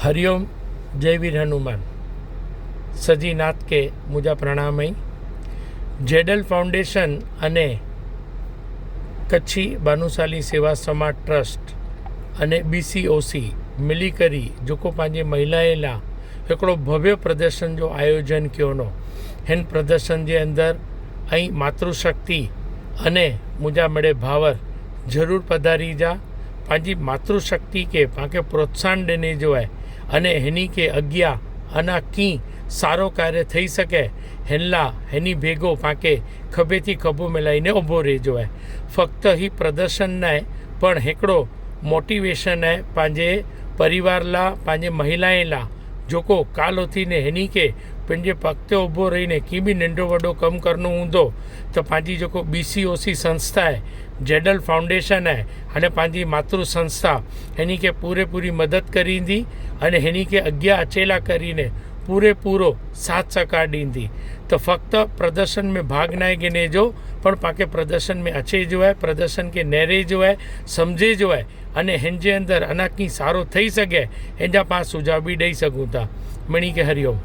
हरिओम जय वीर हनुमान सजी नाथ के मुझा प्रणामई। जेडल फाउंडेशन अने कच्छी भानुशाली सेवा समाज ट्रस्ट अने BCOC मिली करी जेको पंहिंजे महिलाए ला हिकिड़ो भव्य प्रदर्शन जो आयोजन कियो नो। हिन प्रदर्शन जे अंदर ऐं मातृशक्ति अने मुंहिंजा मड़े भावर ज़रूर पधारी जा। पंहिंजी मातृशक्ति के पाके प्रोत्साहन ॾिने जो है अने हिनी के अॻियां अना की सारो कार्य थी सके हिनला हिनी भेगो पाके खभे थी खभो मिलाईने ऊभो रहिजो है। फक्त ही प्रदर्शन न है पण हिकिड़ो मोटिवेशन है पंहिंजे परिवार ला, पंहिंजे महिलाएं ला जेको काल उथीने हिनी के पंहिंजे पग ते ऊभो रहीने की भी नंढो वॾो कमु करणो हूंदो त पंहिंजी जेको BCOC संस्था है, जेडल फाउंडेशन है, हाणे पंहिंजी मातृ संस्था हिनी के पूरी मदद करींदी अने हिनी के अॻियां अचेला करीने पूरो साथ सहकार ॾींदी। तो फक्त प्रदर्शन में भाग न गिने जो पण पाके प्रदर्शन में अचे जो है, प्रदर्शन के नेरे जो है, समझे जो है अने हिन जे अंदर अना की सारो थी सके हिन जा पाण सुझाव भी ॾेई सघूं था। मणी के हरिओम।